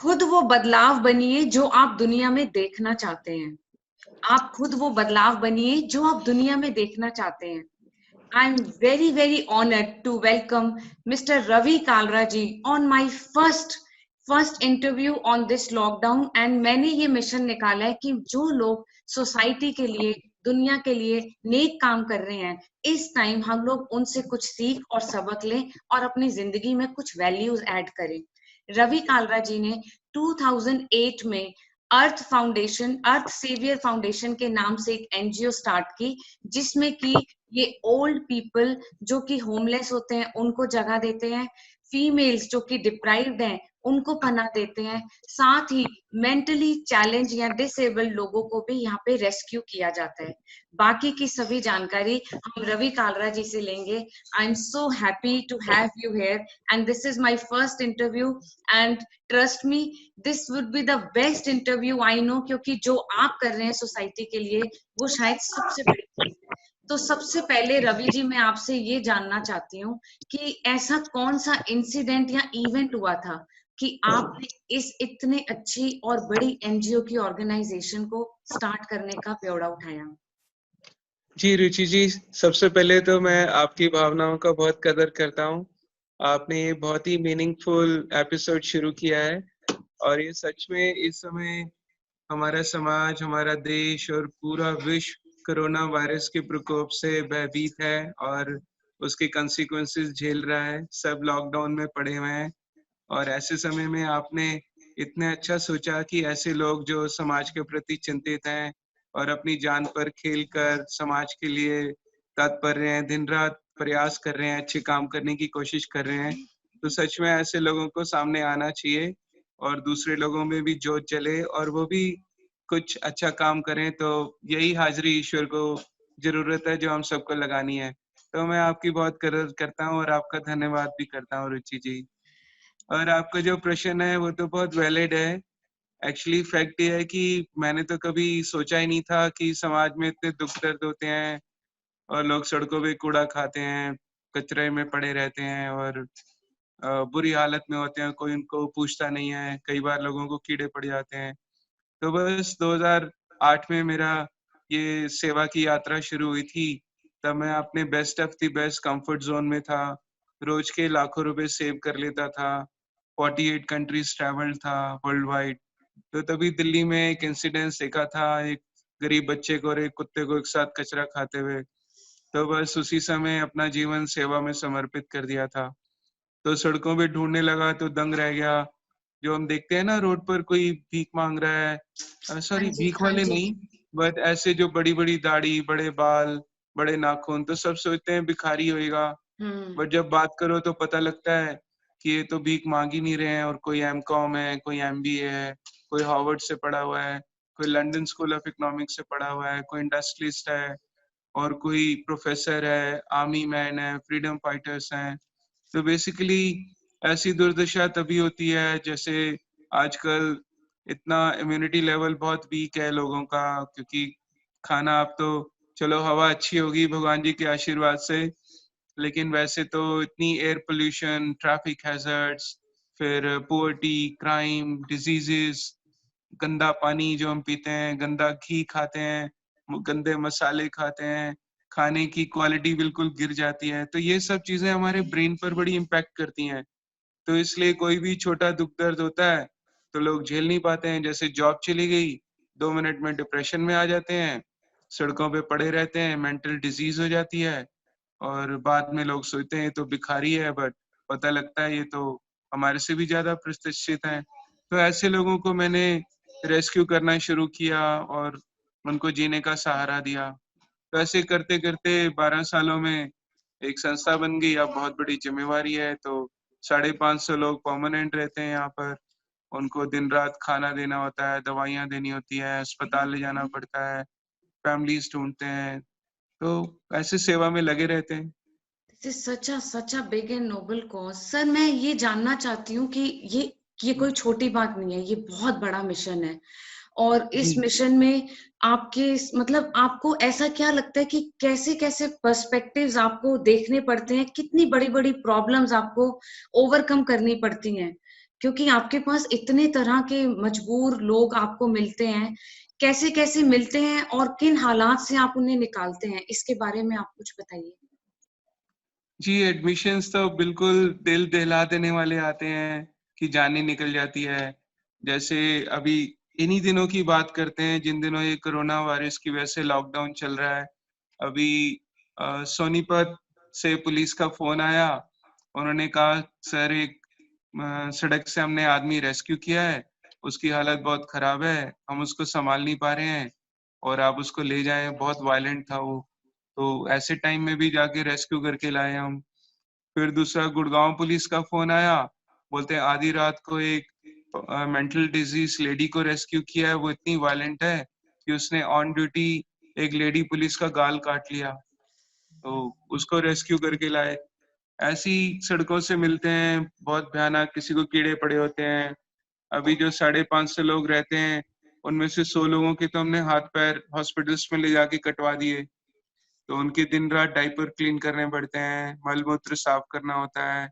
खुद वो बदलाव बनिए जो आप दुनिया में देखना चाहते हैं। आप खुद वो बदलाव बनिए जो आप दुनिया में देखना चाहते हैं। I'm very, very honored to welcome Mr. Ravi Kalra ji on my first interview on this lockdown and मैंने ये मिशन निकाला है कि जो लोग सोसाइटी के लिए, दुनिया के लिए नेक काम कर रहे हैं, इस टाइम हम लोग उनसे कुछ सीख और सबक लें और अपनी जिंदगी में कुछ वैल्यूज ऐड करें। रवि कालरा जी ने 2008 में अर्थ सेवियर फाउंडेशन के नाम से एक एनजीओ स्टार्ट की, जिसमें कि ये ओल्ड पीपल जो कि होमलेस होते हैं उनको जगह देते हैं, फीमेल्स जो कि डिप्राइव्ड हैं उनको पनाह देते हैं, साथ ही मेंटली चैलेंज या डिसेबल्ड लोगों को भी यहाँ पे रेस्क्यू किया जाता है। बाकी की सभी जानकारी हम रवि कालरा जी से लेंगे। I am so happy to have you here and this is my first interview and trust me this would be the best interview I know, क्योंकि जो आप कर रहे हैं सोसाइटी के लिए वो शायद सबसे बड़ी चीज है। तो सबसे पहले रवि जी मैं आपसे ये जानना चाहती हूँ कि ऐसा कौन सा इंसिडेंट या इवेंट हुआ था कि आपने इस इतने अच्छी और बड़ी एनजीओ की ऑर्गेनाइजेशन को स्टार्ट करने का प्योड़ा उठाया। जी रुचि जी, सबसे पहले तो मैं आपकी भावनाओं का बहुत कदर करता हूँ। आपने ये बहुत ही मीनिंगफुल एपिसोड शुरू किया है और ये सच में इस समय हमारा समाज, हमारा देश और पूरा विश्व कोरोना वायरस के प्रकोप से भयभीत है और उसके कंसिक्वेंसेस झेल रहा है। सब लॉकडाउन में पड़े हुए हैं और ऐसे समय में आपने इतने अच्छा सोचा कि ऐसे लोग जो समाज के प्रति चिंतित हैं और अपनी जान पर खेल कर समाज के लिए तत्पर हैं, दिन रात प्रयास कर रहे हैं, अच्छे काम करने की कोशिश कर रहे हैं, तो सच में ऐसे लोगों को सामने आना चाहिए और दूसरे लोगों में भी जोत जले और वो भी कुछ अच्छा काम करें। तो यही हाजिरी ईश्वर को जरूरत है जो हम सबको लगानी है। तो मैं आपकी बहुत कदर करता हूँ और आपका धन्यवाद भी करता हूँ रुचि जी। और आपका जो प्रश्न है वो तो बहुत वैलिड है। एक्चुअली फैक्ट ये है कि मैंने तो कभी सोचा ही नहीं था कि समाज में इतने दुख दर्द होते हैं और लोग सड़कों पे कूड़ा खाते हैं, कचरे में पड़े रहते हैं और बुरी हालत में होते हैं, कोई उनको पूछता नहीं है, कई बार लोगों को कीड़े पड़ जाते हैं। तो बस 2008 में मेरा ये सेवा की यात्रा शुरू हुई थी। तब मैं अपने best of the best comfort zone में था। रोज के लाखों रुपए सेव कर लेता था। 48 कंट्रीज ट्रैवल्ड था वर्ल्ड वाइड। तो तभी दिल्ली में एक इंसिडेंस देखा था, एक गरीब बच्चे को और एक कुत्ते को एक साथ कचरा खाते हुए। तो बस उसी समय अपना जीवन सेवा में समर्पित कर दिया था। तो सड़कों पे ढूंढने लगा तो दंग रह गया। जो हम देखते हैं ना रोड पर कोई भीख मांग रहा है, हाँ सॉरी जी, भीख हाँ वाले जी। नहीं, बट ऐसे जो बड़ी बड़ी दाढ़ी, बड़े बाल, बड़े नाखून, तो सब सोचते हैं भिखारी होएगा। हम्म। बट जब बात करो तो पता लगता है कि ये तो भीख मांग ही नहीं रहे हैं और कोई एमकॉम है, कोई एमबीए है, कोई हार्वर्ड से पढ़ा हुआ है, कोई लंदन स्कूल ऑफ इकोनॉमिक्स से पढ़ा हुआ है, कोई इंडस्ट्रियलिस्ट है और कोई प्रोफेसर है, आर्मी मैन है, फ्रीडम फाइटर्स हैं। तो बेसिकली ऐसी दुर्दशा तभी होती है जैसे आजकल इतना इम्यूनिटी लेवल बहुत वीक है लोगों का, क्योंकि खाना अब तो चलो हवा अच्छी होगी भगवान जी के आशीर्वाद से, लेकिन वैसे तो इतनी एयर पोल्यूशन, ट्रैफिक हैजर्ड्स, फिर पोवर्टी, क्राइम, डिजीजेस, गंदा पानी जो हम पीते हैं, गंदा घी खाते हैं, गंदे मसाले खाते हैं, खाने की क्वालिटी बिल्कुल गिर जाती है। तो ये सब चीजें हमारे ब्रेन पर बड़ी इम्पैक्ट करती हैं। तो इसलिए कोई भी छोटा दुख दर्द होता है तो लोग झेल नहीं पाते हैं। जैसे जॉब चली गई, 2 मिनट में डिप्रेशन में आ जाते हैं, सड़कों पे पड़े रहते हैं, मेंटल डिजीज हो जाती है और बाद में लोग सोचते हैं ये तो भिखारी है, बट पता लगता है ये तो हमारे से भी ज्यादा प्रतिष्ठित हैं। तो ऐसे लोगों को मैंने रेस्क्यू करना शुरू किया और उनको जीने का सहारा दिया। तो ऐसे करते करते 12 सालों में एक संस्था बन गई। अब बहुत बड़ी जिम्मेवारी है, तो 550 लोग परमानेंट रहते हैं यहाँ पर। उनको दिन रात खाना देना होता है, दवाइयाँ देनी होती है, अस्पताल ले जाना पड़ता है, फैमिलीज ढूंढते हैं। तो ऐसे सेवा में लगे रहते हैं। This is such a big and noble cause. Sir मैं ये जानना चाहती हूँ कि ये कोई छोटी बात नहीं है, ये बहुत बड़ा मिशन है। और इस जी मिशन में आपके मतलब आपको ऐसा क्या लगता है कि कैसे कैसे पर्सपेक्टिव्स आपको देखने पड़ते हैं, कितनी बड़ी बड़ी प्रॉब्लम्स आपको ओवरकम करनी पड़ती हैं, क्योंकि आपके पास इतने तरह के मजबूर लोग आपको मिलते हैं, कैसे कैसे मिलते हैं और किन हालात से आप उन्हें निकालते हैं, इसके बारे में आप कुछ बताइए। जी, एडमिशंस तो बिल्कुल दिल दहला देने वाले आते हैं कि जान ही निकल जाती है। जैसे अभी इन्हीं दिनों की बात करते हैं जिन दिनों ये कोरोना वायरस की वजह से लॉकडाउन चल रहा है। अभी सोनीपत से पुलिस का फ़ोन आया, उन्होंने कहा सर एक सड़क से हमने आदमी रेस्क्यू किया है, उसकी हालत बहुत ख़राब है, हम उसको सँभाल नहीं पा रहे हैं और आप उसको ले जाएँ, बहुत वायलेंट था वो। तो ऐसे टाइम में भी जाके रेस्क्यू करके लाए हम। फिर दूसरा गुड़गांव पुलिस का फोन आया, बोलते हैं आधी रात को एक मेंटल डिजीज लेडी को रेस्क्यू किया है, वो इतनी वायलेंट है कि उसने ऑन ड्यूटी एक लेडी पुलिस का गाल काट लिया, तो उसको रेस्क्यू करके लाए। ऐसी सड़कों से मिलते हैं बहुत भयानक, किसी को कीड़े पड़े होते हैं। अभी जो 550 लोग रहते हैं उनमें से 100 लोगों के तो हमने हाथ पैर हॉस्पिटल्स में ले जाके कटवा दिए। तो उनके दिन रात डायपर क्लीन करने पड़ते हैं, मल-मूत्र साफ करना होता है,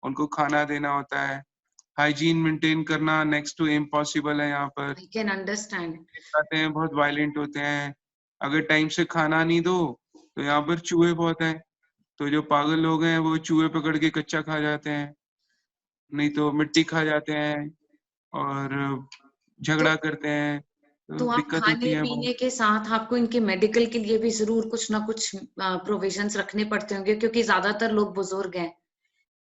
उनको खाना देना होता है। हाइजीन मेंटेन करना नेक्स्ट टू इम्पॉसिबल है यहाँ पर। I can understand. आते हैं बहुत वायलेंट होते हैं। अगर टाइम से खाना नहीं दो तो यहाँ पर चूहे बहुत हैं। तो जो पागल लोग हैं वो चूहे पकड़ के कच्चा खा जाते हैं, नहीं तो मिट्टी खा जाते हैं और तो झगड़ा करते हैं। तो तो आप दिक्कत होती खाने है बहुत। पीने के साथ आपको इनके मेडिकल के लिए भी जरूर कुछ ना कुछ प्रोविजंस रखने पड़ते होंगे, क्योंकि ज्यादातर लोग बुजुर्ग हैं।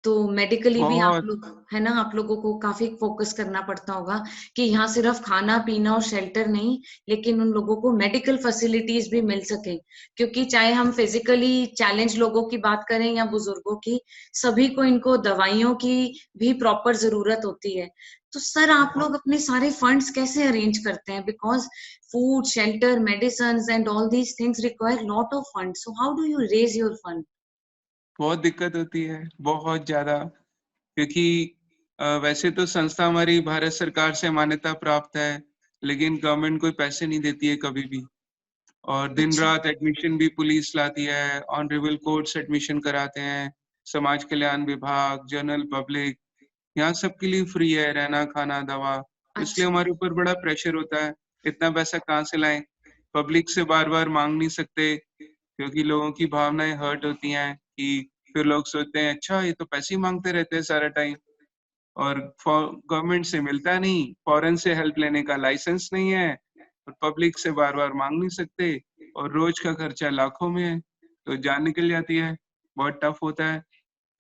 तो मेडिकली भी आप बहुत लोग, है ना, आप लोगों को काफी फोकस करना पड़ता होगा कि यहाँ सिर्फ खाना पीना और शेल्टर नहीं, लेकिन उन लोगों को मेडिकल फैसिलिटीज भी मिल सके। क्योंकि चाहे हम फिजिकली चैलेंज लोगों की बात करें या बुजुर्गों की, सभी को इनको दवाइयों की भी प्रॉपर जरूरत होती है। तो सर आप लोग अपने सारे फंड्स कैसे अरेंज करते हैं? Because food, shelter, medicine and all these things require lot of fund, so how do you raise your fund? बहुत दिक्कत होती है, बहुत ज़्यादा। क्योंकि वैसे तो संस्था हमारी भारत सरकार से मान्यता प्राप्त है, लेकिन गवर्नमेंट कोई पैसे नहीं देती है कभी भी। और अच्छा। दिन-रात एडमिशन भी पुलिस लाती है, ऑनरेबल कोर्ट्स एडमिशन कराते हैं, समाज कल्याण विभाग, जनरल पब्लिक, यहाँ सबके लिए फ्री है रहना, खाना, दवा। इसलिए अच्छा। हमारे ऊपर बड़ा प्रेशर होता है, इतना पैसा कहाँ से लाएँ? पब्लिक से बार-बार माँग नहीं सकते, क्योंकि लोगों की भावनाएँ हर्ट होती हैं कि फिर लोग सोचते हैं, अच्छा ये तो पैसे ही माँगते रहते हैं सारा टाइम। और गवर्नमेंट से मिलता नहीं, फॉरेन से हेल्प लेने का लाइसेंस नहीं है और पब्लिक से बार-बार माँग नहीं सकते और रोज़ का खर्चा लाखों में है, तो जान निकल जाती है, बहुत टफ होता है।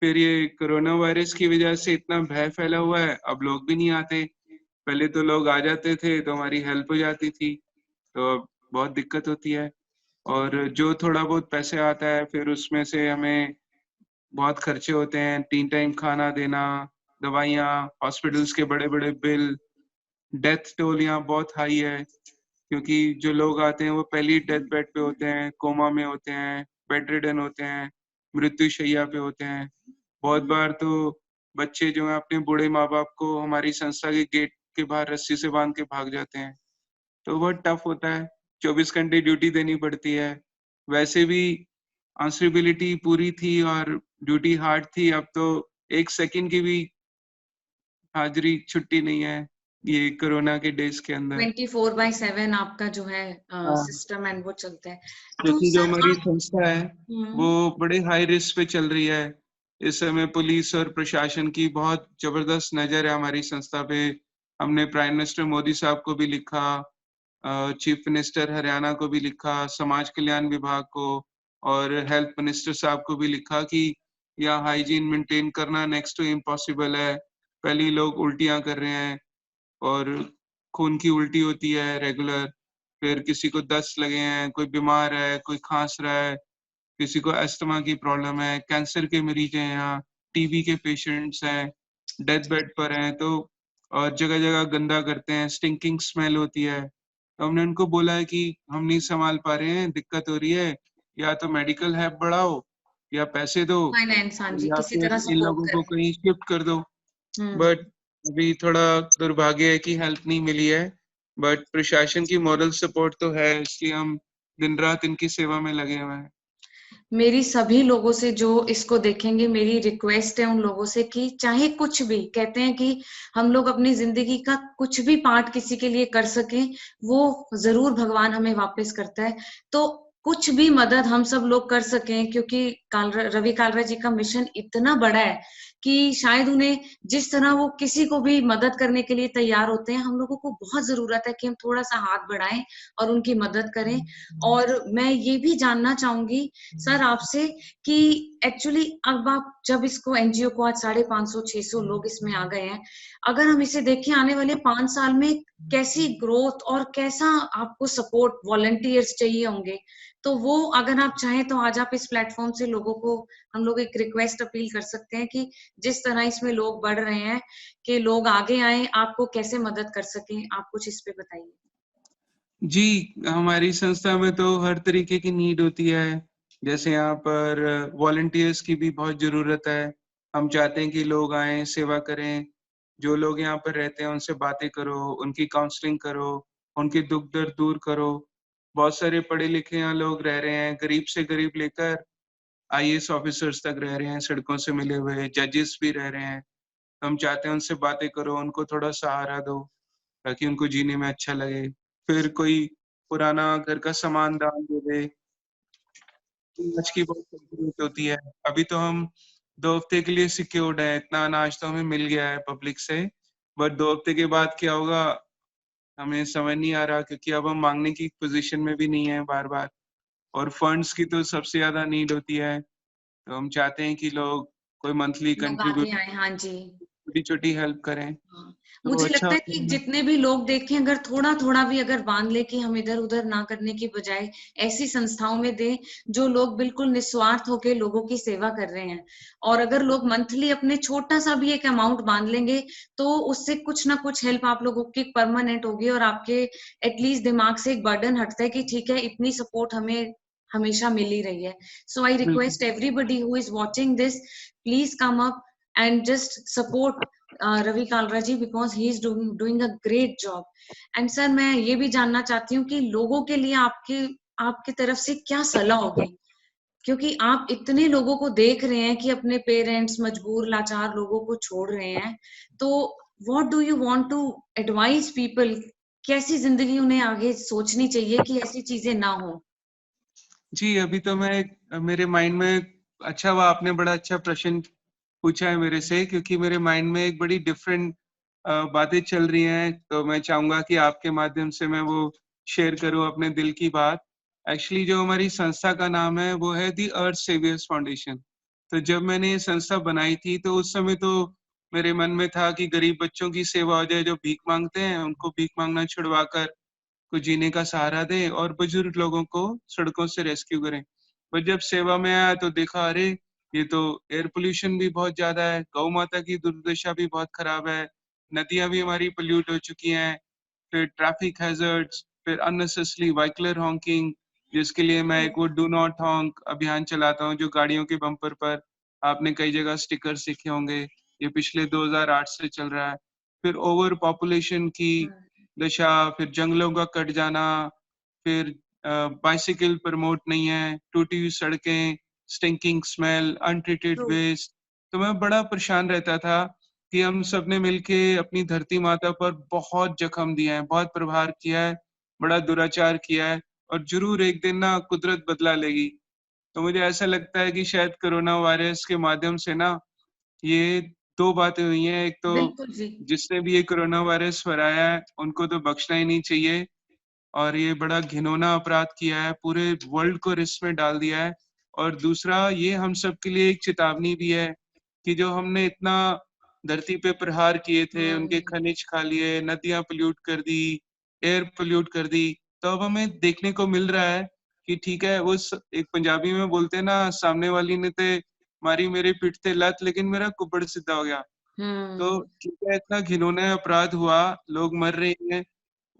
फिर ये कोरोना वायरस की वजह से इतना भय फैला हुआ है, अब लोग भी नहीं आते। पहले तो लोग आ जाते थे तो हमारी हेल्प हो जाती थी, तो अब बहुत दिक्कत होती है। और जो थोड़ा बहुत पैसे आता है फिर उसमें से हमें बहुत खर्चे होते हैं, 3 टाइम खाना देना, दवाइयाँ, हॉस्पिटल्स के बड़े-बड़े बिल, डेथ टोल यहाँ बहुत हाई है, क्योंकि जो लोग आते हैं वो पहले ही डेथ बेड पे होते हैं, कोमा में होते हैं, बेड रिडन होते हैं, मृत्युशैया पे होते हैं। बहुत बार तो बच्चे जो हैं अपने बूढ़े माँ-बाप को हमारी संस्था के गेट के बाहर रस्सी से बाँध के भाग जाते हैं। तो बहुत टफ होता है, 24 घंटे ड्यूटी देनी पड़ती है। वैसे भी आंसरेबिलिटी पूरी थी और ड्यूटी हार्ड थी, अब तो 1 सेकंड की भी हाज़िरी छुट्टी नहीं है, ये कोरोना के डेज़ के अंदर। 24/7 आपका जो है हाँ। सिस्टम एंड वो चलता है। तो क्योंकि जो सर हमारी आप। संस्था है, हम्म। वो बड़े हाई रिस्क पे चल रही है। इस समय पुलिस और प्रशासन की बहुत ज़बरदस्त नज़र है हमारी संस्था पे। हमने प्राइम मिनिस्टर मोदी साहब को भी लिखा, चीफ मिनिस्टर हरियाणा को भी लिखा, समाज कल्याण विभाग को और हेल्थ मिनिस्टर साहब को भी लिखा कि यहाँ हाइजीन मेंटेन करना नेक्स्ट टू इम्पॉसिबल है। पहले ही लोग उल्टियाँ कर रहे हैं और खून की उल्टी होती है रेगुलर, फिर किसी को दस्त लगे हैं, कोई बीमार है, कोई खाँस रहा है, किसी को अस्थमा की प्रॉब्लम है, कैंसर के मरीज़ हैं यहाँ, टीबी के पेशेंट्स हैं, डेथ बेड पर हैं, तो और जगह-जगह गंदा करते हैं, स्टिंकिंग स्मेल होती है। तो हमने उनको बोला है कि हम नहीं सँभाल पा रहे हैं, दिक्कत हो रही है, या तो मेडिकल हेल्प बढ़ाओ या पैसे दो फाइनेंस, हाँ जी, या किसी फिर तरह इन सपोर्ट लोगों को करें। कहीं शिफ्ट कर दो। हम्म। बट अभी थोड़ा दुर्भाग्य है कि हेल्प नहीं मिली है, बट प्रशासन की मॉरल सपोर्ट तो है, इसलिए हम दिन-रात इनकी सेवा में लगे हुए हैं। मेरी सभी लोगों से जो इसको देखेंगे, मेरी रिक्वेस्ट है उन लोगों से कि चाहे कुछ भी, कहते हैं कि हम लोग अपनी जिंदगी का कुछ भी पार्ट किसी के लिए कर सकें, वो जरूर भगवान हमें वापस करता है। तो कुछ भी मदद हम सब लोग कर सकें, क्योंकि रवि कालरा जी का मिशन इतना बड़ा है कि शायद उन्हें जिस तरह वो किसी को भी मदद करने के लिए तैयार होते हैं, हम लोगों को बहुत जरूरत है कि हम थोड़ा सा हाथ बढ़ाएं और उनकी मदद करें। और मैं ये भी जानना चाहूंगी सर आपसे कि एक्चुअली अब आप जब इसको एनजीओ को आज 550-600 लोग इसमें आ गए हैं, अगर हम इसे देखें आने वाले 5 साल में कैसी ग्रोथ और कैसा आपको सपोर्ट वॉलंटियर्स चाहिए होंगे, तो वो अगर आप चाहें तो आज आप इस प्लेटफॉर्म से लोगों को, हम लोग एक रिक्वेस्ट अपील कर सकते हैं कि जिस तरह इसमें लोग बढ़ रहे हैं कि लोग आगे आए, आपको कैसे मदद कर सकें, आप कुछ इस पे बताइए। जी, हमारी संस्था में तो हर तरीके की नीड होती है। जैसे यहाँ पर वॉलंटियर्स की भी बहुत ज़रूरत है। हम चाहते हैं कि लोग आएँ, सेवा करें। जो लोग यहाँ पर रहते हैं, उनसे बातें करो, उनकी काउंसलिंग करो, उनके दुःख-दर्द दूर करो। बहुत सारे पढ़े-लिखे यहाँ लोग रह रहे हैं, गरीब से गरीब लेकर आईएएस ऑफिसर्स तक रह रहे हैं, सड़कों से मिले हुए, जजेस भी रह रहे हैं। हम चाहते हैं उनसे बातें करो, उनको थोड़ा सहारा दो, ताकि उनको जीने में अच्छा लगे। फिर कोई पुराना घर का सामान दान दे दे, अनाज की बहुत ज़रूरत होती है। अभी तो हम 2 हफ्ते के लिए सिक्योर्ड हैं, इतना अनाज तो हमें मिल गया है पब्लिक से, बट 2 हफ्ते के बाद क्या होगा, हमें समझ नहीं आ रहा क्योंकि अब हम माँगने की पोज़ीशन में भी नहीं है बार-बार और फंड्स की तो सबसे ज़्यादा नीड होती है। तो हम चाहते हैं कि लोग कोई मंथली लोग कंट्रीब्यूट आगे आए, हाँ जी। छोटी-छोटी हेल्प करें, हाँ, तो मुझे अच्छा लगता है होता कि है ना। जितने भी लोग देखें, अगर थोड़ा-थोड़ा भी अगर बाँध ले कि हम इधर-उधर ना करने की बजाय ऐसी संस्थाओं में दें, जो लोग बिल्कुल निस्वार्थ होके लोगों की सेवा कर रहे हैं। और अगर लोग मंथली अपने छोटा-सा भी एक अमाउंट बाँध लेंगे, तो उससे कुछ ना कुछ हेल्प आप लोगों की परमानेंट होगी और आपके एटलीस्ट दिमाग से एक बर्डन हटता है कि ठीक है, इतनी सपोर्ट हमें हमेशा मिल ही रही है। सो आई बिल्कुल, request everybody who is watching this, please come up and just support Ravi Kalra ji because he is doing a great job. And sir, मैं ये भी जानना चाहती हूँ कि लोगों के लिए आपके आपकी तरफ से क्या सलाह होगी, क्योंकि आप इतने लोगों को देख रहे हैं कि अपने पेरेंट्स मजबूर लाचार लोगों को छोड़ रहे हैं, तो what do you want to advise people, कैसी जिंदगी उन्हें आगे सोचनी चाहिए कि ऐसी चीजें ना हो। जी, अभी तो मेरे माइंड में अच्छा हुआ आपने बड़ा अच्छा प्रश्न पूछा है मेरे से क्योंकि मेरे माइंड में एक बड़ी डिफरेंट बातें चल रही हैं, तो मैं चाहूँगा कि आपके माध्यम से मैं वो शेयर करूँ अपने दिल की बात। एक्चुअली जो हमारी संस्था का नाम है, वो है दी अर्थ सेवियर्स फाउंडेशन। तो जब मैंने ये संस्था बनाई थी, तो उस समय तो मेरे मन में था कि गरीब बच्चों की सेवा हो जाए, जो भीख माँगते हैं, उनको भीख माँगना छुड़वाकर को जीने का सहारा दें और बुजुर्ग लोगों को सड़कों से रेस्क्यू करें। पर जब सेवा में आया तो देखा अरे! ये तो एयर पॉल्यूशन भी बहुत ज़्यादा है, गौ माता की दुर्दशा भी बहुत खराब है, नदियाँ भी हमारी पॉल्यूट हो चुकी हैं, फिर ट्रैफिक हैज़र्ड्स, फिर अननेसेसरी व्हीकलर हॉकिंग जिसके लिए मैं एक वो डू नॉट हॉन्क अभियान चलाता हूँ, जो गाड़ियों के बम्पर पर आपने कई जगह स्टिकर्स देखे होंगे, ये पिछले 2008 से चल रहा है। फिर ओवर पॉपुलेशन की दशा, फिर जंगलों का कट जाना, फिर बाइसिकल प्रमोट नहीं है, टूटी हुई सड़कें, stinking smell, untreated true. Waste. तो मैं बड़ा परेशान रहता था कि हम सबने मिलके अपनी धरती माता पर बहुत जख्म दिए हैं, बहुत प्रहार किया है, बड़ा दुराचार किया है और ज़रूर एक दिन ना कुदरत बदला लेगी। तो मुझे ऐसा लगता है कि शायद कोरोना वायरस के माध्यम से ना ये 2 बातें हुई हैं। एक तो बिल्कुल जी। जिसने भी ये कोरोना वायरस फैलाया है, उनको तो बख्शना ही नहीं चाहिए और ये बड़ा घिनौना अपराध किया है, पूरे वर्ल्ड को रिस्क में डाल दिया है। और दूसरा ये हम सब के लिए एक चेतावनी भी है कि जो हमने इतना धरती पे प्रहार किए थे, उनके हम्म। खनिज खा लिए, नदियाँ पॉल्यूट कर दी, एयर पॉल्यूट कर दी, तो अब हमें देखने को मिल रहा है कि ठीक है, उस एक पंजाबी में बोलते हैं ना, सामने वाली ने ते मारी मेरी पीठ ते लत लेकिन मेरा कुब्बड़ सीधा हो गया। तो हम्म। ठीक है, इतना घिनौना अपराध हुआ, लोग मर रहे हैं,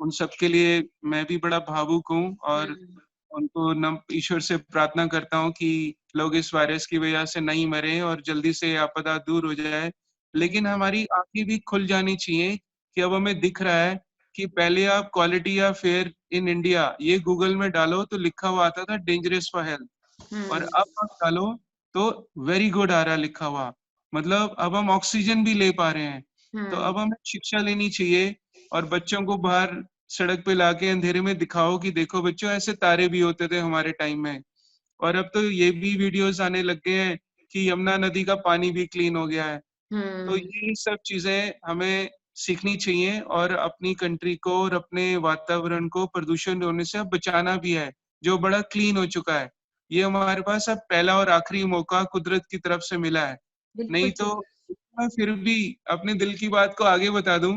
उन सब के लिए मैं भी बड़ा भावुक हूँ और हम्म। उनको नम ईश्वर से प्रार्थना करता हूँ कि लोग इस वायरस की वजह से नहीं मरें और जल्दी से ये आपदा दूर हो जाए। लेकिन हम्म। हमारी आँखें भी खुल जानी चाहिए कि अब हमें दिख रहा है कि पहले आप क्वालिटी या फेयर इन इंडिया ये गूगल में डालो तो लिखा हुआ आता था डेंजरस फॉर हेल्थ। और अब आप डालो तो वेरी गुड आ रहा लिखा हुआ, मतलब अब हम ऑक्सीजन भी ले पा रहे हैं। तो अब हमें शिक्षा लेनी चाहिए और बच्चों को बाहर सड़क पे लाके अंधेरे में दिखाओ कि देखो बच्चों, ऐसे तारे भी होते थे हमारे टाइम में। और अब तो ये भी वीडियोस आने लग गए हैं कि यमुना नदी का पानी भी क्लीन हो गया है। तो ये सब चीजें हमें सीखनी चाहिए और अपनी कंट्री को और अपने वातावरण को प्रदूषण होने से अब बचाना भी है, जो बड़ा क्लीन हो चुका है। ये हमारे पास अब पहला और आखिरी मौका कुदरत की तरफ से मिला है। बिल्कुल नहीं तो ठीक। मैं फिर भी अपने दिल की बात को आगे बता दूं,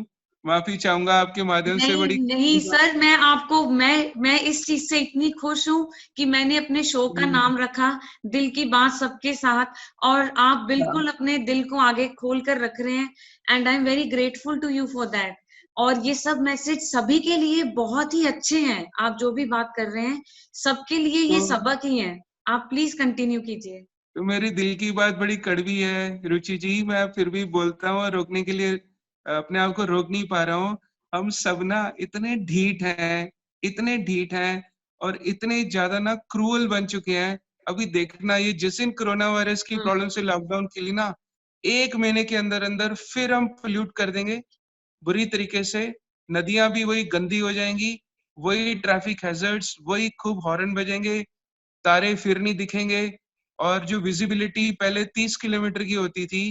माफी चाहूंगा आपके माध्यम से, नहीं बड़ी नहीं सर, मैं आपको मैं इस चीज से इतनी खुश हूँ कि मैंने अपने शो का नाम रखा दिल की बात सबके साथ, और आप बिल्कुल अपने दिल को आगे खोल कर रख रहे हैं, and I am very grateful to you for that. और ये सब मैसेज सभी के लिए बहुत ही अच्छे हैं, आप जो भी बात कर रहे हैं सबके लिए ये तो, सबक ही है। आप प्लीज कंटिन्यू कीजिए। तो मेरी दिल की बात बड़ी कड़वी है रुचि जी, मैं फिर भी बोलता हूँ, रोकने के लिए अपने आप को रोक नहीं पा रहा हूँ। हम सब ना इतने ढीठ हैं, इतने ढीठ हैं और इतने ज्यादा ना क्रूअल बन चुके हैं। अभी देखना, ये जिस दिन कोरोना वायरस की प्रॉब्लम से लॉकडाउन के लिए ना, 1 महीने के अंदर अंदर फिर हम पोल्यूट कर देंगे बुरी तरीके से। नदियां भी वही गंदी हो जाएंगी, वही ट्रैफिक हैजर्ड्स, वही खूब हॉर्न बजेंगे, तारे फिर नहीं दिखेंगे। और जो विजिबिलिटी पहले 30 किलोमीटर की होती थी,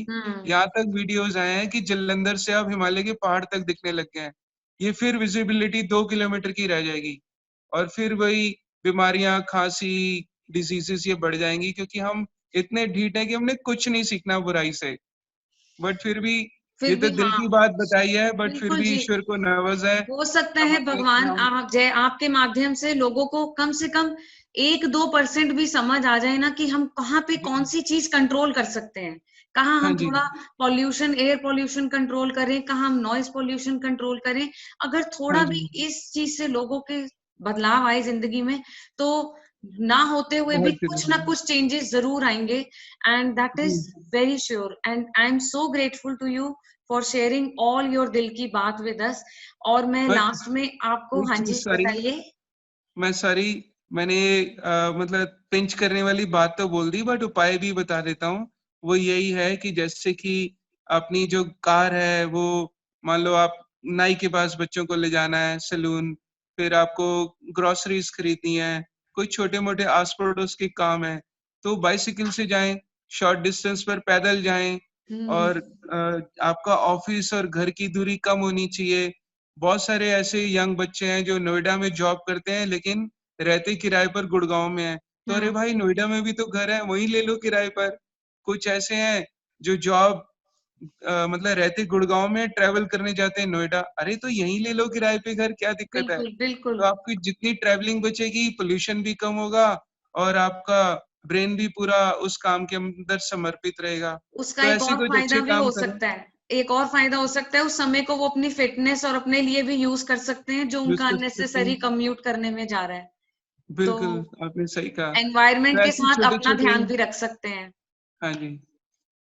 यहाँ तक वीडियोस आए हैं कि जालंधर से अब हिमालय के पहाड़ तक दिखने लग गए हैं। ये फिर विजिबिलिटी 2 किलोमीटर की रह जाएगी और फिर वही बीमारियां, खांसी, डिजीजेस ये बढ़ जाएंगी, क्योंकि हम इतने ढीठ हैं कि हमने कुछ नहीं सीखना बुराई से। बट फिर भी, ये फिर तो भी दिल हाँ, की बात बताई है, बट फिर बिल्कुल भी जी। ईश्वर को नवाजा है। हो सकता अब है हम देख रहे भगवान हैं। आप जय आपके माध्यम से लोगों को कम से कम 1-2% भी समझ आ जाए ना, कि हम कहाँ पे कौन जी, सी चीज कंट्रोल कर सकते हैं, कहाँ हाँ हम जी, थोड़ा पॉल्यूशन, एयर पॉल्यूशन कंट्रोल करें, कहाँ हम नॉइज पॉल्यूशन कंट्रोल करें। अगर हाँ थोड़ा भी जी, इस चीज से लोगों के बदलाव आए जिंदगी में, तो ना होते हुए भी बहुत कुछ ना जरूरी है। कुछ चेंजेस जरूर आएंगे, एंड दैट जी, is very sure, and I am so grateful to you for sharing all your दिल की बात विद अस। और मैं बट लास्ट में आपको, एक हाँ चीज जी सारी, बताइए। मैं सारी मैंने मतलब पिंच करने वाली बात तो बोल दी, बट उपाय भी बता देता हूँ। वो यही है कि जैसे कि अपनी जो कार है वो, मान लो आप नाई के पास बच्चों को ले जाना है, सलून, फिर आपको ग्रोसरीज खरीदनी है, कोई छोटे मोटे आस पड़ोस के काम है, तो बाइसिकल से जाएं, शॉर्ट डिस्टेंस पर पैदल जाएं। हम्म और आपका ऑफिस और घर की दूरी कम होनी चाहिए। बहुत सारे ऐसे यंग बच्चे हैं जो नोएडा में जॉब करते हैं लेकिन रहते किराए पर गुड़गांव में है। तो अरे हम्म भाई, नोएडा में भी तो घर है, वहीं ले लो किराए पर। कुछ ऐसे हैं जो जॉब मतलब रहते गुड़गांव में, ट्रैवल करने जाते हैं नोएडा, अरे तो यहीं ले लो किराए पे घर, क्या दिक्कत है। बिल्कुल बिल्कुल। तो आपकी जितनी ट्रैवलिंग बचेगी, पोल्यूशन भी कम होगा और आपका ब्रेन भी पूरा उस काम के अंदर समर्पित रहेगा। उसका तो एक ऐसे और कुछ फायदा अच्छे भी काम हो करें। सकता है, एक और फायदा हो सकता है, उस समय को वो अपनी फिटनेस और अपने लिए भी यूज कर सकते हैं, जो यूज उनका कर सकते अननेसेसरी हैं। कम्यूट करने में जा रहा है। तो बिल्कुल, आपने सही कहा। तो एनवायरनमेंट के ऐसे साथ छोटे अपना छोटे, ध्यान भी रख सकते हैं। हाँ जी,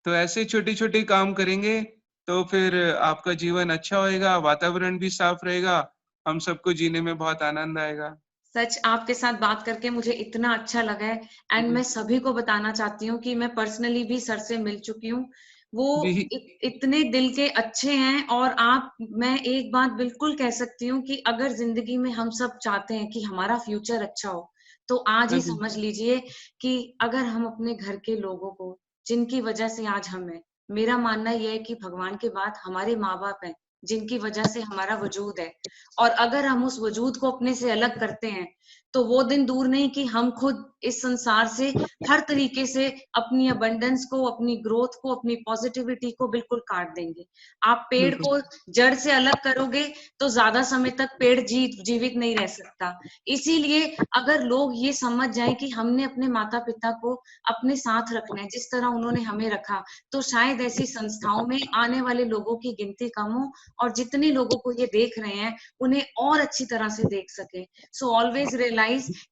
तो ऐसे छोटे छोटे काम करेंगे तो फिर आपका जीवन अच्छा होएगा, वातावरण भी साफ रहेगा, हम सबको जीने में बहुत आनंद आएगा। सच आपके साथ बात करके मुझे इतना अच्छा लगा है, एंड जी, मैं सभी को बताना चाहती हूँ कि मैं पर्सनली भी सर से मिल चुकी हूँ। वो जी, इतने दिल के अच्छे हैं, और आप, मैं एक बात बिल्कुल कह सकती हूँ कि अगर जिंदगी में हम सब चाहते हैं कि हमारा फ्यूचर अच्छा हो, तो आज हाँ ही जी, समझ लीजिए कि अगर हम अपने घर के लोगों को, जिनकी वजह से आज हम हैं, मेरा मानना यह है कि भगवान के बाद हमारे माँ बाप हैं, जिनकी वजह से हमारा वजूद है, और अगर हम उस वजूद को अपने से अलग करते हैं, तो वो दिन दूर नहीं कि हम खुद इस संसार से हर तरीके से अपनी अबंडेंस को, अपनी ग्रोथ को, अपनी पॉजिटिविटी को बिल्कुल काट देंगे। आप पेड़ बिल्कुल, को जड़ से अलग करोगे तो ज्यादा समय तक पेड़ जीवित नहीं रह सकता। इसीलिए अगर लोग ये समझ जाएं कि हमने अपने माता पिता को अपने साथ रखना है जिस तरह उन्होंने हमें रखा, तो शायद ऐसी संस्थाओं में आने वाले लोगों की गिनती कम हो, और जितने लोगों को ये देख रहे हैं उन्हें और अच्छी तरह से देख सके। सो ऑलवेज रियलाइज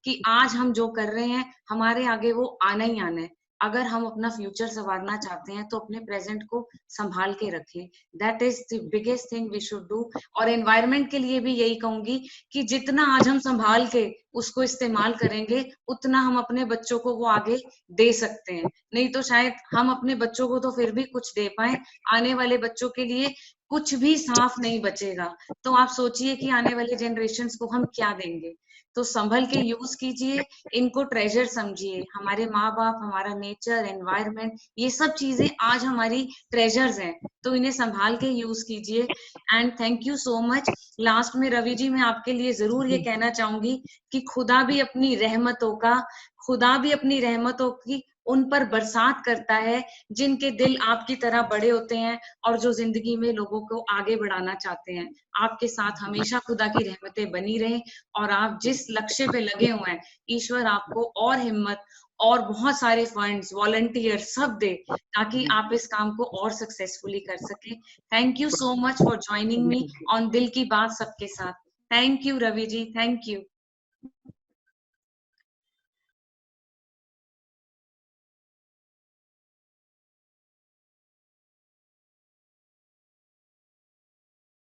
कि आज हम जो कर रहे हैं हमारे आगे वो आना ही आना है। अगर हम अपना फ्यूचर संवारना चाहते हैं तो अपने प्रेजेंट को संभाल के रखें, that is the biggest thing we should do. और एनवायरनमेंट के लिए भी यही कहूंगी कि जितना आज हम संभाल के उसको इस्तेमाल करेंगे उतना हम अपने बच्चों को वो आगे दे सकते हैं। नहीं तो शायद हम अपने बच्चों को तो फिर भी कुछ दे पाए, आने वाले बच्चों के लिए कुछ भी साफ नहीं बचेगा। तो आप सोचिए कि आने वाले जनरेशन्स को हम क्या देंगे। तो संभल के यूज कीजिए, इनको ट्रेजर समझिए। हमारे माँ बाप, हमारा नेचर, एनवायरनमेंट, ये सब चीजें आज हमारी ट्रेजर्स हैं, तो इन्हें संभाल के यूज कीजिए। And thank you so much. Last में रवि जी मैं आपके लिए जरूर ये कहना चाहूंगी कि खुदा भी अपनी रहमतों की उन पर बरसात करता है जिनके दिल आपकी तरह बड़े होते हैं और जो जिंदगी में लोगों को आगे बढ़ाना चाहते हैं। आपके साथ हमेशा खुदा की रहमतें बनी रहें और आप जिस लक्ष्य पे लगे हुए हैं, ईश्वर आपको और हिम्मत और बहुत सारे फंड्स, वॉलंटियर सब दे ताकि आप इस काम को और सक्सेसफुली कर सके। Thank you so much for joining me on Dil की बात सबके साथ। Thank you Ravi ji, thank you.